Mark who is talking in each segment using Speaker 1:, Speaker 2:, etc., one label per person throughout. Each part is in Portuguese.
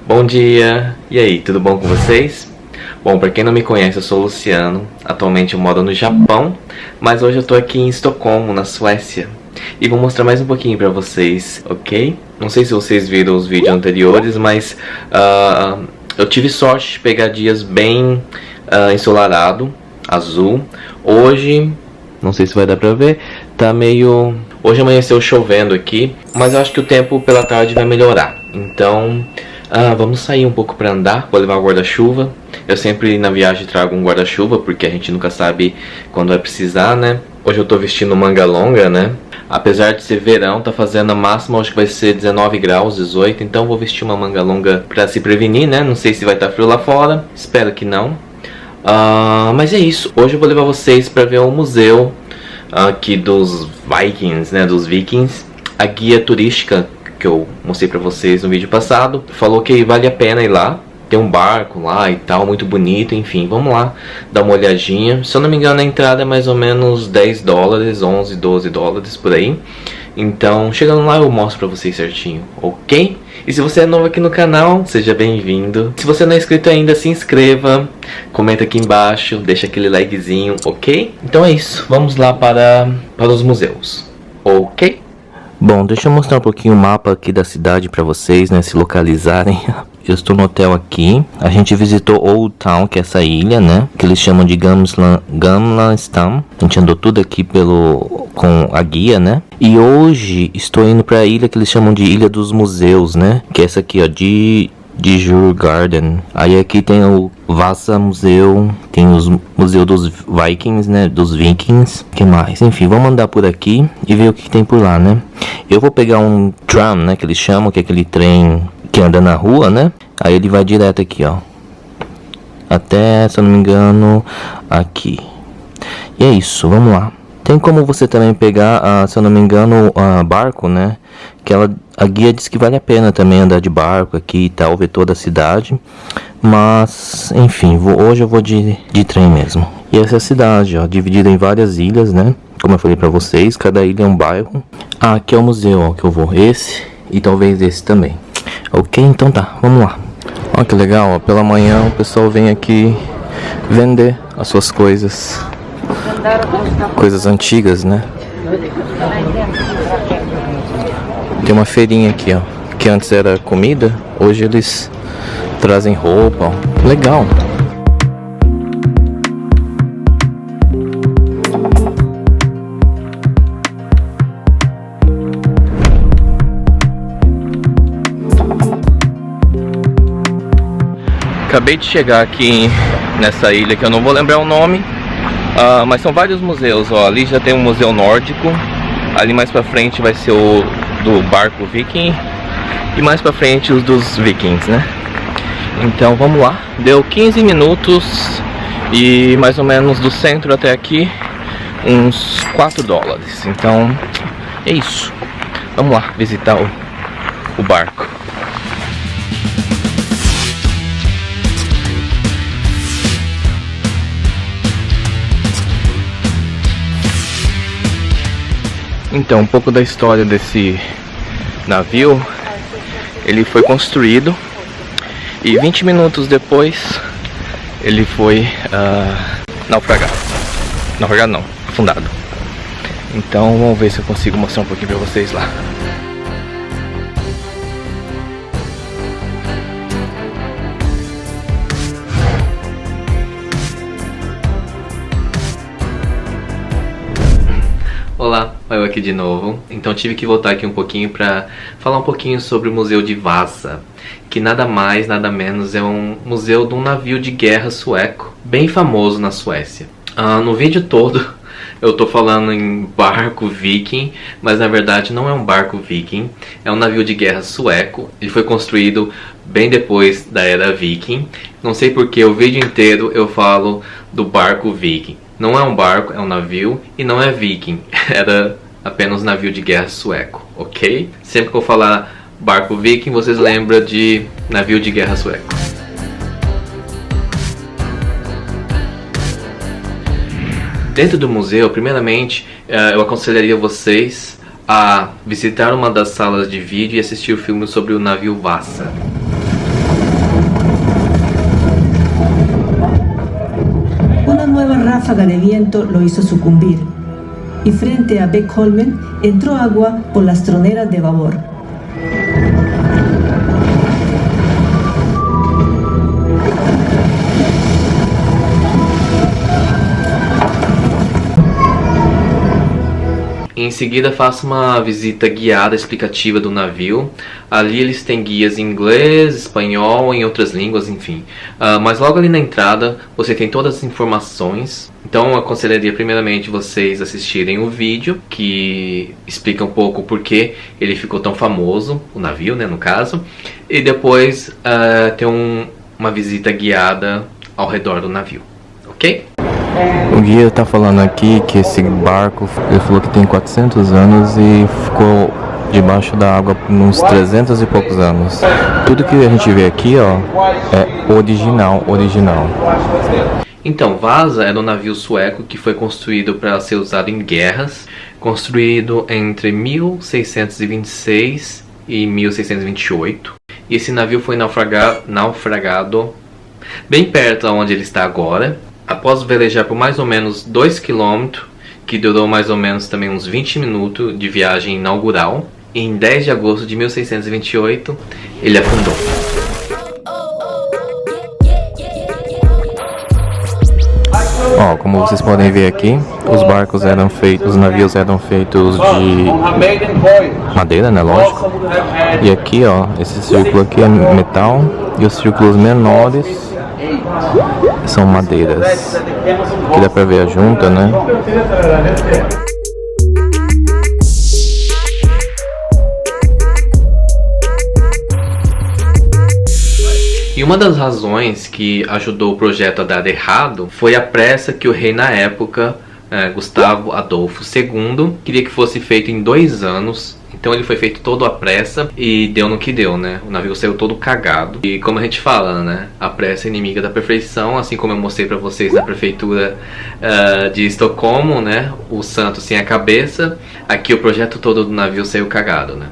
Speaker 1: Bom dia! E aí, tudo bom com vocês? Bom, para quem não me conhece, eu sou o Luciano. Atualmente eu moro no Japão, mas hoje eu tô aqui em Estocolmo, na Suécia. E vou mostrar mais um pouquinho pra vocês, ok? Não sei se vocês viram os vídeos anteriores, mas eu tive sorte de pegar dias bem ensolarado, azul. Hoje, não sei se vai dar pra ver, tá meio... Hoje amanheceu chovendo aqui, mas eu acho que o tempo pela tarde vai melhorar. Então, vamos sair um pouco pra andar, vou levar o guarda-chuva. Eu sempre na viagem trago um guarda-chuva, porque a gente nunca sabe quando vai precisar, né? Hoje eu tô vestindo manga longa, né? Apesar de ser verão, tá fazendo a máxima, acho que vai ser 19 graus, 18. Então vou vestir uma manga longa pra se prevenir, né? Não sei se vai estar frio lá fora, espero que não. Mas é isso, hoje eu vou levar vocês pra ver o museu aqui dos Vikings, né? Dos Vikings. A guia turística que eu mostrei pra vocês no vídeo passado falou que vale a pena ir lá. Tem um barco lá e tal, muito bonito, enfim, vamos lá dar uma olhadinha. Se eu não me engano a entrada é mais ou menos 10 dólares, 11, 12 dólares por aí. Então chegando lá eu mostro pra vocês certinho, ok? E se você é novo aqui no canal, seja bem-vindo. Se você não é inscrito ainda, se inscreva, comenta aqui embaixo, deixa aquele likezinho, ok? Então é isso, vamos lá para os museus, ok? Bom, deixa eu mostrar um pouquinho o mapa aqui da cidade pra vocês, né, se localizarem. Eu estou no hotel aqui. A gente visitou Old Town, que é essa ilha, né, que eles chamam de Gamla-stan. A gente andou tudo aqui com a guia, né. E hoje estou indo pra ilha que eles chamam de Ilha dos Museus, né, que é essa aqui, ó, de Djurgården. Aí aqui tem o Vasa Museu, tem os Museu dos Vikings, né, dos Vikings, que mais? Enfim, vamos andar por aqui e ver o que tem por lá, né. Eu vou pegar um tram, né, que eles chamam, que é aquele trem que anda na rua, né. Aí ele vai direto aqui, ó, até, se eu não me engano, aqui. E é isso, vamos lá. Tem como você também pegar, se eu não me engano, barco, né? Que a guia diz que vale a pena também andar de barco aqui e tal, ver toda a cidade. Mas, enfim, hoje eu vou de trem mesmo. E essa é a cidade, ó, dividida em várias ilhas, né? Como eu falei pra vocês, cada ilha é um bairro. Aqui é o museu, ó, que eu vou. Esse e talvez esse também. Ok, então tá, vamos lá. Ó, que legal, ó, pela manhã o pessoal vem aqui vender as suas coisas. Coisas antigas, né? Tem uma feirinha aqui, ó, que antes era comida, hoje eles trazem roupa, ó. Legal. Acabei de chegar aqui nessa ilha que eu não vou lembrar o nome. Mas são vários museus, ó. Ali já tem um museu nórdico. Ali mais pra frente vai ser o do barco viking. E mais pra frente os dos vikings, né? Então vamos lá. Deu 15 minutos. E mais ou menos do centro até aqui uns 4 dólares. Então é isso. Vamos lá visitar o barco. Então, um pouco da história desse navio. Ele foi construído e 20 minutos depois ele foi naufragado. Naufragado não, afundado. Então vamos ver se eu consigo mostrar um pouquinho pra vocês lá. Olá, eu aqui de novo. Então tive que voltar aqui um pouquinho para falar um pouquinho sobre o Museu de Vasa, que nada mais, nada menos é um museu de um navio de guerra sueco, bem famoso na Suécia. No vídeo todo eu tô falando em barco viking, mas na verdade não é um barco viking, é um navio de guerra sueco. Ele foi construído bem depois da era viking. Não sei porque o vídeo inteiro eu falo do barco viking. Não é um barco, é um navio e não é viking. Era apenas um navio de guerra sueco, ok? Sempre que eu falar barco viking, vocês lembram de navio de guerra sueco. Dentro do museu, primeiramente, eu aconselharia vocês a visitar uma das salas de vídeo e assistir o filme sobre o navio Vasa.
Speaker 2: ráfaga de viento lo hizo sucumbir, y frente a Beckholmen entró agua por las troneras de babor.
Speaker 1: Em seguida, faça uma visita guiada explicativa do navio. Ali eles têm guias em inglês, espanhol, em outras línguas, enfim. Mas logo ali na entrada você tem todas as informações. Então eu aconselharia primeiramente vocês assistirem o vídeo que explica um pouco por que ele ficou tão famoso, o navio, né, no caso. E depois ter uma visita guiada ao redor do navio, ok?
Speaker 3: O guia tá falando aqui que esse barco, ele falou que tem 400 anos e ficou debaixo da água por uns 300 e poucos anos. Tudo que a gente vê aqui, ó, é original.
Speaker 1: Então, Vasa era um navio sueco que foi construído para ser usado em guerras, construído entre 1626 e 1628. E esse navio foi naufragado bem perto de onde ele está agora. Após velejar por mais ou menos 2 km, que durou mais ou menos também uns 20 minutos de viagem inaugural, em 10 de agosto de 1628, ele afundou.
Speaker 3: Ó, como vocês podem ver aqui, os navios eram feitos de madeira, né, lógico. E aqui, ó, esse círculo aqui é metal e os círculos menores são madeiras. Aqui dá pra ver a junta, né?
Speaker 1: E uma das razões que ajudou o projeto a dar errado foi a pressa que o rei na época, Gustavo Adolfo II, queria que fosse feito em 2 anos. Então ele foi feito todo à pressa e deu no que deu, né? O navio saiu todo cagado. E como a gente fala, né? A pressa é inimiga da perfeição, assim como eu mostrei pra vocês na prefeitura de Estocolmo, né? O santo sem a cabeça. Aqui o projeto todo do navio saiu cagado, né?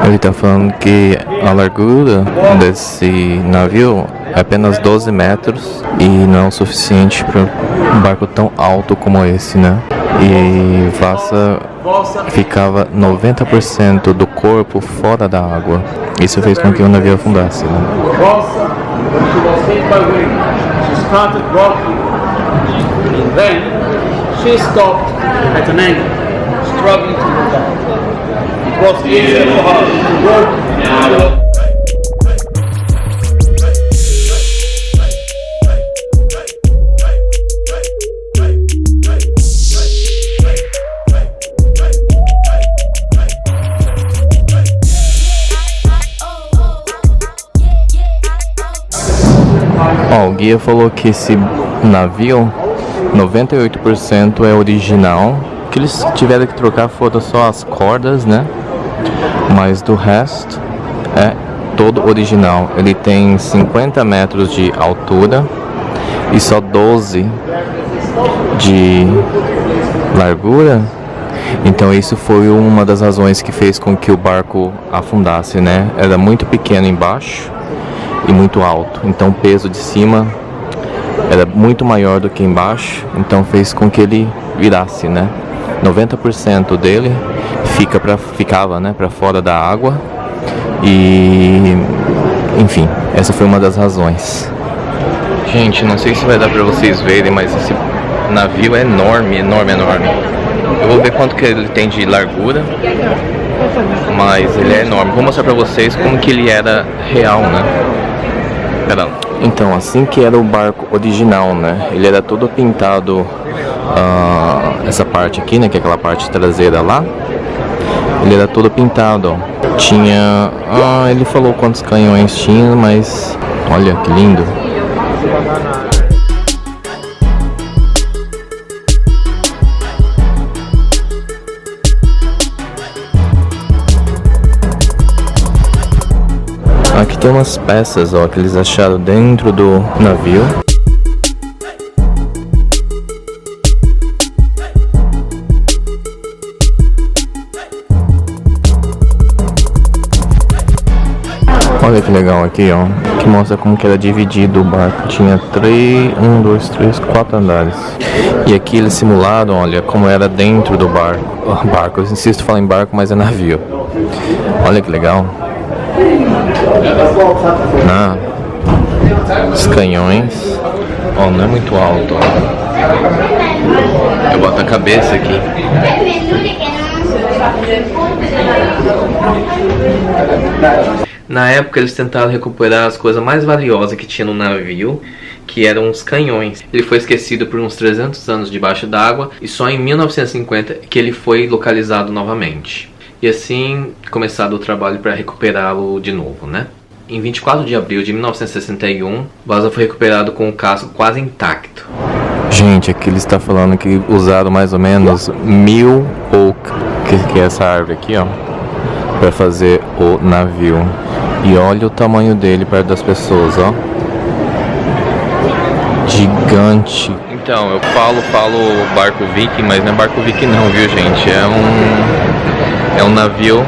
Speaker 3: Ele tá falando que a largura desse navio é apenas 12 metros e não é o suficiente para um barco tão alto como esse, né? E Vasa ficava 90% do corpo fora da água. Isso fez com que o navio afundasse, né? Ó, o guia falou que esse navio 98% é original. O que eles tiveram que trocar foram só as cordas, né? Mas do resto é todo original. Ele tem 50 metros de altura e só 12 de largura. Então isso foi uma das razões que fez com que o barco afundasse, né? Era muito pequeno embaixo e muito alto. Então o peso de cima era muito maior do que embaixo. Então fez com que ele virasse, né? 90% dele ficava, né, para fora da água. E enfim, essa foi uma das razões.
Speaker 1: Gente, não sei se vai dar pra vocês verem, mas esse navio é enorme. Eu vou ver quanto que ele tem de largura, mas ele é enorme. Vou mostrar pra vocês como que ele era real, né? Pera.
Speaker 3: Então, assim que era o barco original, né? Ele era todo pintado, essa parte aqui, né? Que é aquela parte traseira lá. Ele era todo pintado, ó. Tinha... ele falou quantos canhões tinha, mas... Olha que lindo. Aqui tem umas peças, ó, que eles acharam dentro do navio. Olha que legal aqui, ó. que mostra como que era dividido o barco. Tinha 4 andares. E aqui eles simularam, olha, como era dentro do barco. Eu insisto em falar em barco, mas é navio. Olha que legal. Os canhões. Ó, não é muito alto, ó. Eu boto a cabeça aqui.
Speaker 1: Na época eles tentaram recuperar as coisas mais valiosas que tinha no navio, que eram os canhões. Ele foi esquecido por uns 300 anos debaixo d'água e só em 1950 que ele foi localizado novamente. E assim começado o trabalho para recuperá-lo de novo, né? Em 24 de abril de 1961, Vaza foi recuperado com o casco quase intacto.
Speaker 3: Gente, aqui ele está falando que usaram mais ou menos 1000 oak, que é essa árvore aqui, ó, para fazer o navio. E olha o tamanho dele perto das pessoas, ó. Gigante. Então, eu falo barco viking, mas não é barco viking não, viu, gente? É um navio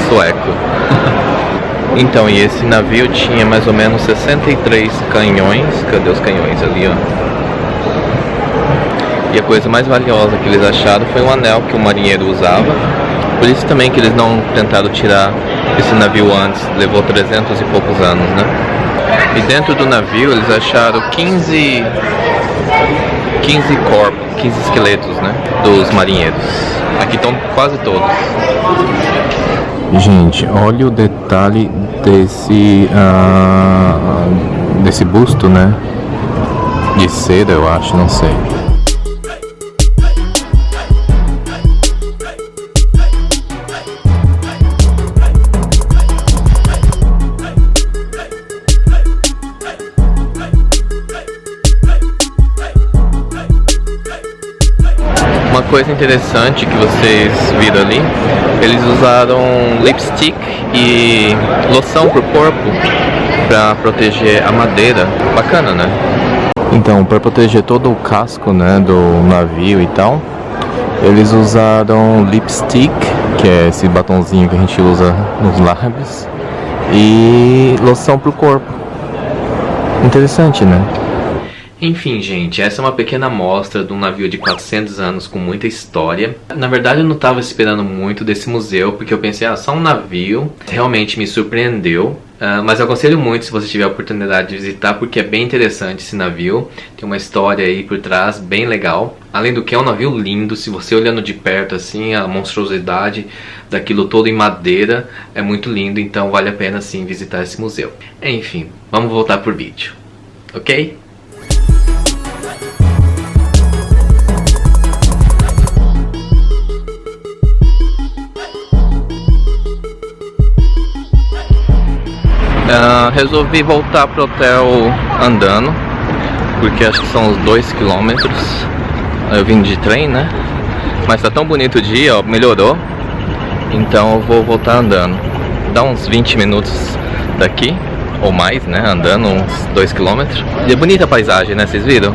Speaker 3: sueco. Então, e esse navio tinha mais ou menos 63 canhões. Cadê os canhões ali, ó? E a coisa mais valiosa que eles acharam foi um anel que o marinheiro usava. Por isso também que eles não tentaram tirar esse navio antes. Levou 300 e poucos anos, né? E dentro do navio eles acharam 15 corpos, 15 esqueletos, né? Dos marinheiros. Aqui estão quase todos. Gente, olha o detalhe desse busto, né? De seda, eu acho, não sei. Uma coisa interessante que vocês viram ali, eles usaram lipstick e loção pro corpo para proteger a madeira. Bacana, né? Então, para proteger todo o casco, né, do navio e tal, eles usaram lipstick, que é esse batonzinho que a gente usa nos lábios, e loção pro corpo. Interessante, né?
Speaker 1: Enfim, gente, essa é uma pequena amostra de um navio de 400 anos com muita história. Na verdade, eu não estava esperando muito desse museu, porque eu pensei, só um navio. Realmente me surpreendeu. Mas eu aconselho muito se você tiver a oportunidade de visitar, porque é bem interessante esse navio. Tem uma história aí por trás bem legal. Além do que é um navio lindo, se você olhando de perto assim, a monstruosidade daquilo todo em madeira é muito lindo, então vale a pena sim visitar esse museu. Enfim, vamos voltar pro vídeo, ok? Resolvi voltar pro hotel andando, porque acho que são uns 2 km. Eu vim de trem, né? Mas tá tão bonito o dia, ó, melhorou. Então eu vou voltar andando. Dá uns 20 minutos daqui, ou mais, né? Andando uns 2 km. E é bonita a paisagem, né? Vocês viram?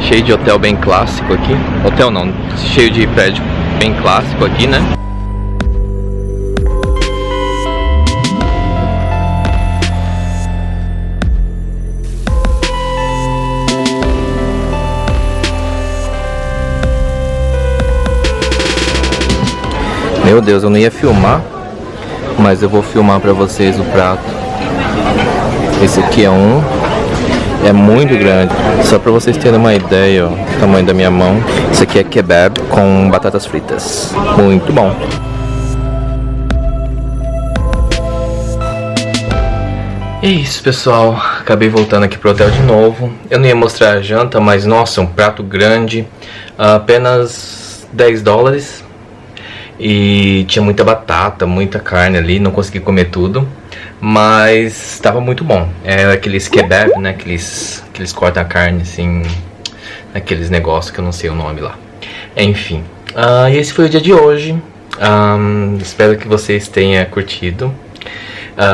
Speaker 1: Cheio de hotel bem clássico aqui. Hotel não, cheio de prédio bem clássico aqui, né? Meu Deus, eu não ia filmar, mas eu vou filmar pra vocês o prato. Esse aqui é muito grande. Só pra vocês terem uma ideia, ó, o tamanho da minha mão. Isso aqui é kebab com batatas fritas. Muito bom. É isso, pessoal. Acabei voltando aqui pro hotel de novo. Eu não ia mostrar a janta, mas nossa, um prato grande. Apenas $10. E tinha muita batata, muita carne ali, não consegui comer tudo, mas estava muito bom. Era aqueles kebab, né, que eles cortam a carne assim, naqueles negócios que eu não sei o nome lá. Enfim, esse foi o dia de hoje. Espero que vocês tenham curtido.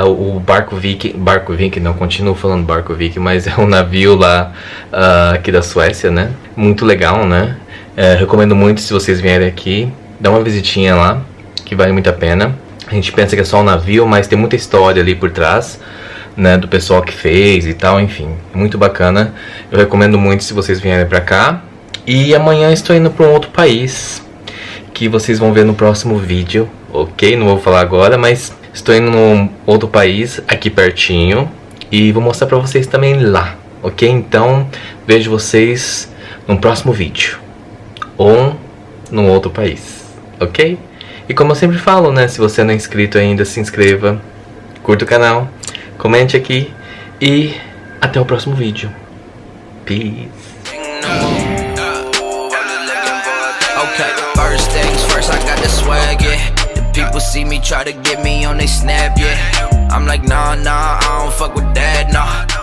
Speaker 1: O barco Viking, não continuo falando barco Viking, mas é um navio lá aqui da Suécia, né? Muito legal, né? Recomendo muito se vocês vierem aqui. Dá uma visitinha lá, que vale muito a pena. A gente pensa que é só um navio, mas tem muita história ali por trás.
Speaker 3: né, do pessoal que fez e tal, enfim, muito bacana. Eu recomendo muito se vocês vierem pra cá. E amanhã estou indo para um outro país, que vocês vão ver no próximo vídeo, ok? Não vou falar agora, mas estou indo num outro país aqui pertinho e vou mostrar pra vocês também lá, ok? Então, vejo vocês no próximo vídeo, ou num outro país, ok? E como eu sempre falo, né, se você não é inscrito ainda, se inscreva, curta o canal, comente aqui e até o próximo vídeo. Peace.
Speaker 4: Okay, first things first, I got the swag, yeah. The people see me try to get me on they snap, yeah. I'm like, nah, I don't fuck with that, nah.